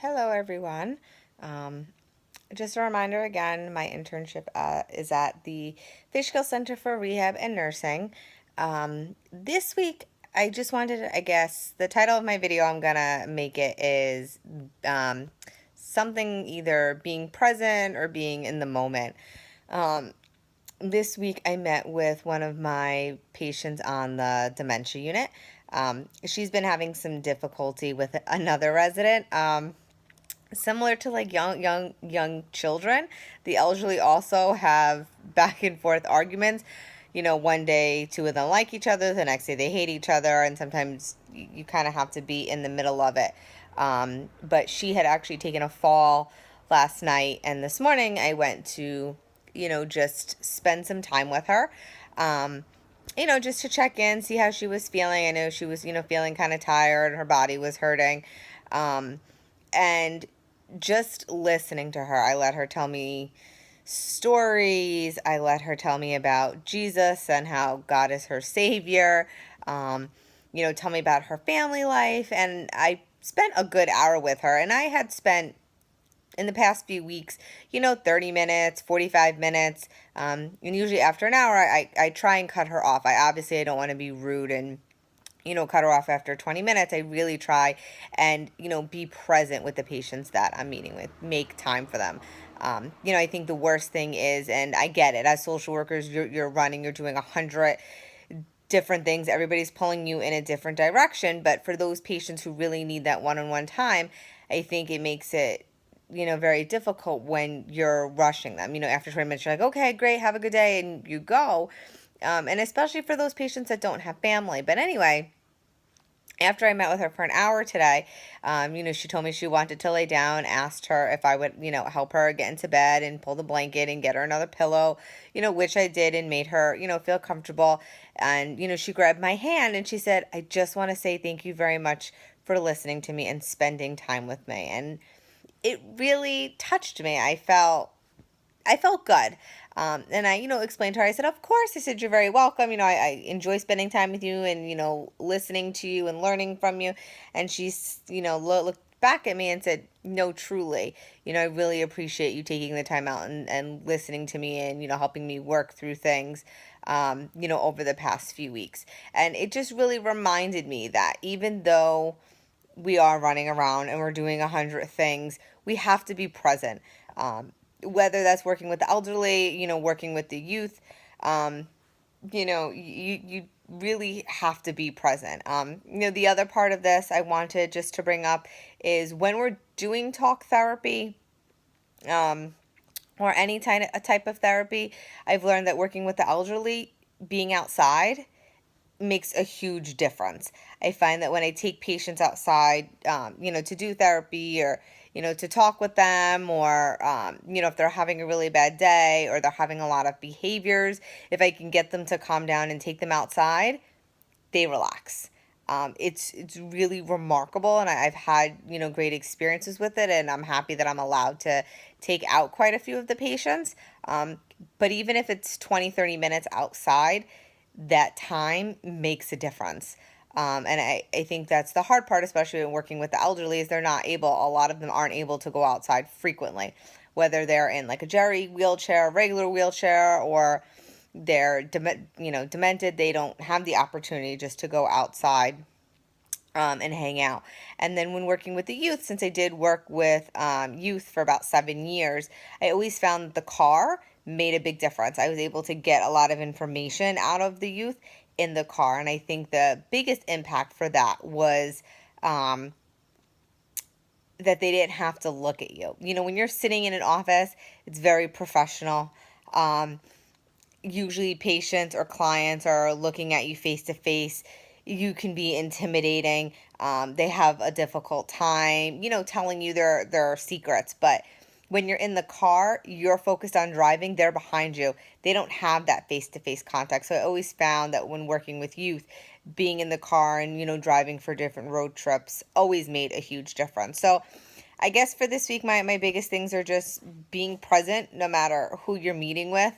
Hello, everyone. Um, just a reminder again, my internship is at the Fishkill Center for Rehab and Nursing. This week, I just wanted, I guess, the title of my video I'm gonna make it is um, something either being present or being in the moment. Um, this week, I met with one of my patients on the dementia unit. She's been having some difficulty with another resident. Similar to like young children, the elderly also have back and forth arguments. One day two of them like each other, the next day they hate each other, and sometimes you kind of have to be in the middle of it. But she had actually taken a fall last night, and this morning I went to just spend some time with her. Just to check in, see how she was feeling. I know she was feeling kind of tired, her body was hurting. And just listening to her, I let her tell me stories. I let her tell me about Jesus and how God is her savior. Tell me about her family life. And I spent a good hour with her. And I had spent in the past few weeks, 30 minutes, 45 minutes. And usually after an hour, I try and cut her off. I don't want to be rude and cut her off after 20 minutes. I really try and, be present with the patients that I'm meeting with, make time for them. I think the worst thing is, and I get it, as social workers, you're running, you're doing 100 different things. Everybody's pulling you in a different direction. But for those patients who really need that one-on-one time, I think it makes it, very difficult when you're rushing them. After 20 minutes, you're like, okay, great, have a good day, and you go. And especially for those patients that don't have family. But anyway, after I met with her for an hour today, she told me she wanted to lay down, asked her if I would, help her get into bed and pull the blanket and get her another pillow, which I did and made her, feel comfortable. And, she grabbed my hand and she said, I just want to say thank you very much for listening to me and spending time with me. And it really touched me. I felt good. And I, explained to her, I said, of course. I said, you're very welcome. I enjoy spending time with you and, listening to you and learning from you. And she's, looked back at me and said, no, truly, I really appreciate you taking the time out and listening to me and, helping me work through things, over the past few weeks. And it just really reminded me that even though we are running around and we're doing 100 things, we have to be present. Whether that's working with the elderly, working with the youth, you really have to be present. The other part of this I wanted just to bring up is when we're doing talk therapy, um, or any type of therapy, I've learned that working with the elderly, being outside makes a huge difference. I find that when I take patients outside, to do therapy or, to talk with them or, if they're having a really bad day or they're having a lot of behaviors, if I can get them to calm down and take them outside, they relax. It's really remarkable, and I've had great experiences with it, and I'm happy that I'm allowed to take out quite a few of the patients. But even if it's 20-30 minutes outside, that time makes a difference. And I think that's the hard part, especially when working with the elderly, is a lot of them aren't able to go outside frequently, whether they're in like a Jerry wheelchair, a regular wheelchair, or they're demented. They don't have the opportunity just to go outside and hang out. And then when working with the youth, since I did work with youth for about 7 years, I always found that the car made a big difference. I was able to get a lot of information out of the youth in the car. And I think the biggest impact for that was that they didn't have to look at you. When you're sitting in an office, it's very professional. Usually patients or clients are looking at you face to face. You can be intimidating. They have a difficult time, telling you their secrets. But when you're in the car, you're focused on driving, they're behind you. They don't have that face to face contact. So I always found that when working with youth, being in the car and, driving for different road trips always made a huge difference. So I guess for this week, my biggest things are just being present no matter who you're meeting with.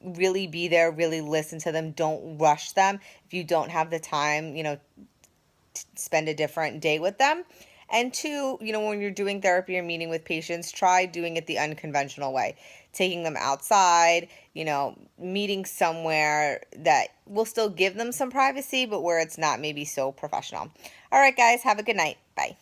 Really be there, really listen to them. Don't rush them. If you don't have the time, spend a different day with them. And two, when you're doing therapy or meeting with patients, try doing it the unconventional way, taking them outside, meeting somewhere that will still give them some privacy, but where it's not maybe so professional. All right, guys, have a good night. Bye.